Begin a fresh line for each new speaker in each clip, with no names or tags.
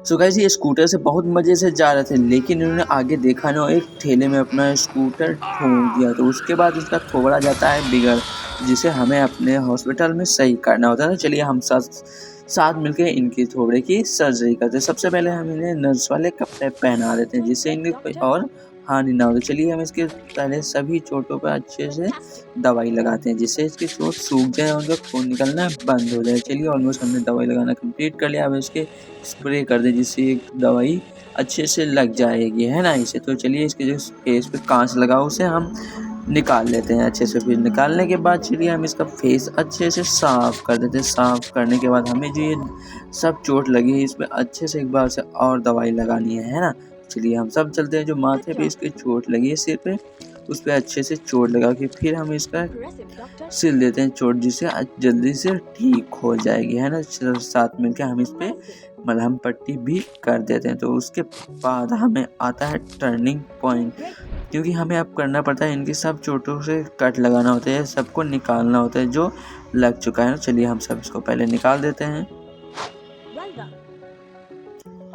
So guys ये scooter से बहुत मज़े से जा रहे थे, लेकिन इन्होंने आगे देखा ना, एक ठेले में अपना स्कूटर ठोक दिया। तो उसके बाद इसका थोबड़ा जाता है बिगड़, जिसे हमें अपने हॉस्पिटल में सही करना होता है। तो चलिए हम साथ मिलके इनकी थोबड़े की सर्जरी करते हैं। सबसे पहले हम इन्हें नर्स वाले कपड़े पहना देते हैं, जिससे इनकी कोई और हानि ना हो। तो चलिए हम इसके पहले सभी चोटों पर अच्छे से दवाई लगाते हैं, जिससे इसकी चोट सूख जाए और उनका खून निकलना बंद हो जाए। चलिए ऑलमोस्ट हमने दवाई लगाना कंप्लीट कर लिया। अब इसके स्प्रे कर दें, जिससे एक दवाई अच्छे से लग जाएगी, है ना इसे। तो चलिए इसके जो फेस पे कांच लगा उसे हम निकाल लेते हैं अच्छे से। फिर निकालने के बाद चलिए हम इसका फेस अच्छे से साफ़ कर देते हैं। साफ़ करने के बाद हमें जो ये सब चोट लगी है, इस पर अच्छे से एक बार से और दवाई लगानी है ना। चलिए हम सब चलते हैं। जो माथे पे इसके चोट लगी है सिर पे, उस पर अच्छे से चोट लगा के फिर हम इसका सिल देते हैं चोट, जिससे जल्दी से ठीक हो जाएगी, है ना। साथ मिलकर हम इस पे मलहम पट्टी भी कर देते हैं। तो उसके बाद हमें आता है टर्निंग पॉइंट, क्योंकि हमें अब करना पड़ता है इनकी सब चोटों से कट लगाना होता है, सबको निकालना होता है जो लग चुका है ना। चलिए हम सब इसको पहले निकाल देते हैं।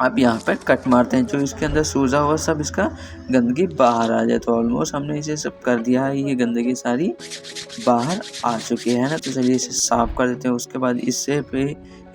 अब यहाँ पर कट मारते हैं, जो इसके अंदर सूजा हुआ सब इसका गंदगी बाहर आ जाए। तो ऑलमोस्ट हमने इसे सब कर दिया है, ये गंदगी सारी बाहर आ चुकी है ना। तो चलिए इसे साफ़ कर देते हैं। उसके बाद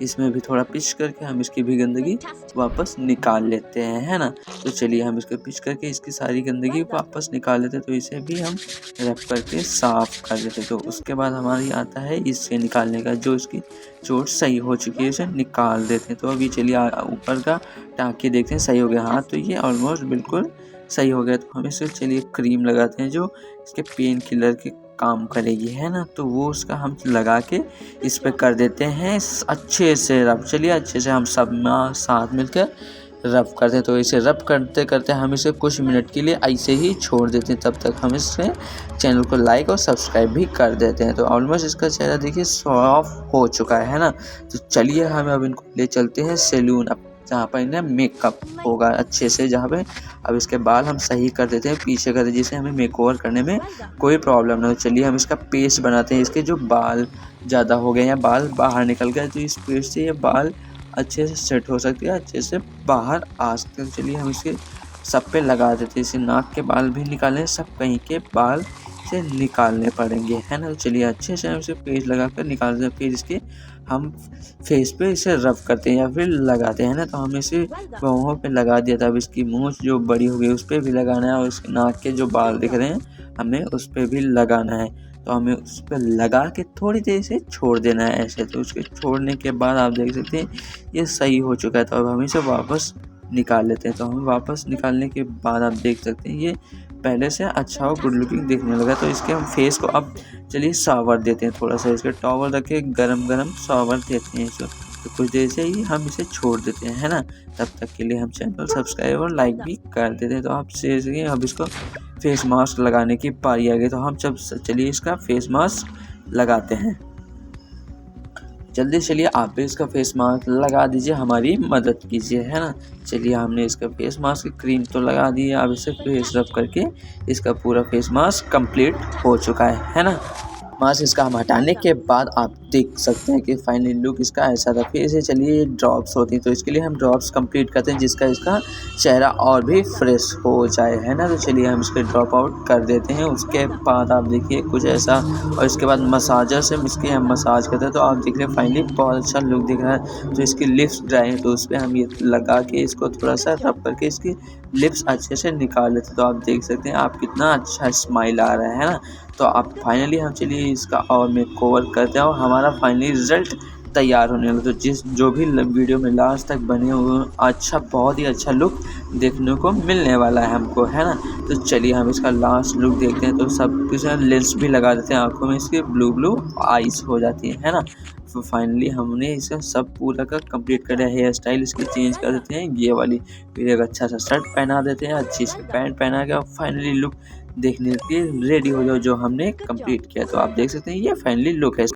इसमें भी थोड़ा पिच करके हम इसकी भी गंदगी वापस निकाल लेते हैं, है ना। तो चलिए हम इसको पिच करके इसकी सारी गंदगी वापस निकाल लेते हैं। तो इसे भी हम रब करके साफ़ कर देते हैं। तो उसके बाद हमारी आता है इसे निकालने का, जो इसकी चोट सही हो चुकी है इसे निकाल देते हैं। तो अभी चलिए ऊपर का टाँके देखते हैं सही हो गया। हाँ, तो ये ऑलमोस्ट बिल्कुल सही हो गया। तो हम इसे चलिए क्रीम लगाते हैं, जो इसके पेन किलर के काम करेगी, है ना। तो वो उसका हम लगा के इस पे कर देते हैं अच्छे से रब। चलिए अच्छे से हम सब साथ मिलकर रब करते हैं। तो इसे रब करते करते हम इसे कुछ मिनट के लिए ऐसे ही छोड़ देते हैं। तब तक हम इससे चैनल को लाइक और सब्सक्राइब भी कर देते हैं। तो ऑलमोस्ट इसका चेहरा देखिए सॉफ्ट हो चुका है ना। तो चलिए हम अब इनको ले चलते हैं सैलून, अब जहाँ पर इन्हें मेकअप होगा अच्छे से, जहाँ पे अब इसके बाल हम सही कर देते हैं, पीछे कर देते हैं, जिससे हमें मेकओवर करने में कोई प्रॉब्लम ना हो। चलिए हम इसका पेस्ट बनाते हैं। इसके जो बाल ज़्यादा हो गए या बाल बाहर निकल गए, तो इस पेस्ट से ये बाल अच्छे से सेट हो सकते हैं, अच्छे से बाहर आ सकते हैं। चलिए हम इसके सब पे लगा देते हैं। इसे नाक के बाल भी निकालें, सब कहीं के बाल से निकालने पड़ेंगे, है ना। चलिए अच्छे से हम इसे पेस्ट लगा कर निकाल देते हैं। फिर इसके हम फेस पे इसे रब करते हैं या फिर लगाते हैं ना। तो हम इसे बाहों पे लगा दिया था। अब इसकी मूंछ जो बड़ी हो गई उस पर भी लगाना है, और इसके नाक के जो बाल दिख रहे हैं हमें उस पर भी लगाना है। तो हमें उस पर लगा के थोड़ी देर से छोड़ देना है ऐसे। तो उसके छोड़ने के बाद आप देख सकते हैं ये सही हो चुका है। तो अब हम इसे वापस निकाल लेते हैं। तो हम वापस निकालने के बाद आप देख सकते हैं ये पहले से अच्छा और गुड लुकिंग दिखने लगा। तो इसके हम फेस को अब चलिए शावर देते हैं, थोड़ा सा इसके टॉवल रख के गरम शावर देते हैं इसे। तो कुछ देर से ही हम इसे छोड़ देते हैं, है ना। तब तक के लिए हम चैनल सब्सक्राइब और लाइक भी कर देते हैं। तो आप से अब इसको फेस मास्क लगाने की पारी आ गई। तो हम चलिए इसका फेस मास्क लगाते हैं। जल्दी चलिए आप भी इसका फेस मास्क लगा दीजिए, हमारी मदद कीजिए, है ना। चलिए हमने इसका फेस मास्क की क्रीम तो लगा दी है। अब इसे फेस रब करके इसका पूरा फेस मास्क कंप्लीट हो चुका है ना। मास्क इसका हम हटाने के बाद आप देख सकते हैं कि फाइनली लुक इसका ऐसा था। फिर से चलिए ड्रॉप्स होती हैं, तो इसके लिए हम ड्रॉप्स कंप्लीट करते हैं, जिसका इसका चेहरा और भी फ्रेश हो जाए, है ना। तो चलिए हम इसके ड्रॉप आउट कर देते हैं। उसके बाद आप देखिए कुछ ऐसा, और इसके बाद मसाजर से इसके हम मसाज करते हैं। तो आप देख रहे हैं फाइनली बहुत अच्छा लुक दिख रहा है। तो इसकी लिप्स ड्राई है, तो उस पर हम ये लगा के इसको थोड़ा सा रब करके इसकी लिप्स अच्छे से निकाल लेते हैं। तो आप देख सकते हैं आप कितना अच्छा स्माइल आ रहा है ना। तो अब फाइनली हम चलिए इसका और मेकओवर करते हैं, और हमारा फाइनली रिज़ल्ट तैयार होने लगा। तो जो भी वीडियो में लास्ट तक बने हुए अच्छा, बहुत ही अच्छा लुक देखने को मिलने वाला है हमको, है ना। तो चलिए हम इसका लास्ट लुक देखते हैं। तो सब कुछ लेंस भी लगा देते हैं आँखों में, इसके ब्लू आइज हो जाती है ना। तो फाइनली हमने इसका सब पूरा का कंप्लीट कर दिया। हेयर स्टाइल इसकी चेंज कर देते हैं ये वाली, फिर एक अच्छा सा शर्ट पहना देते हैं, अच्छी सी पैंट पहना के, और फाइनली लुक देखने के रेडी हो जाओ जो हमने कंप्लीट किया। तो आप देख सकते हैं ये फाइनली लुक है।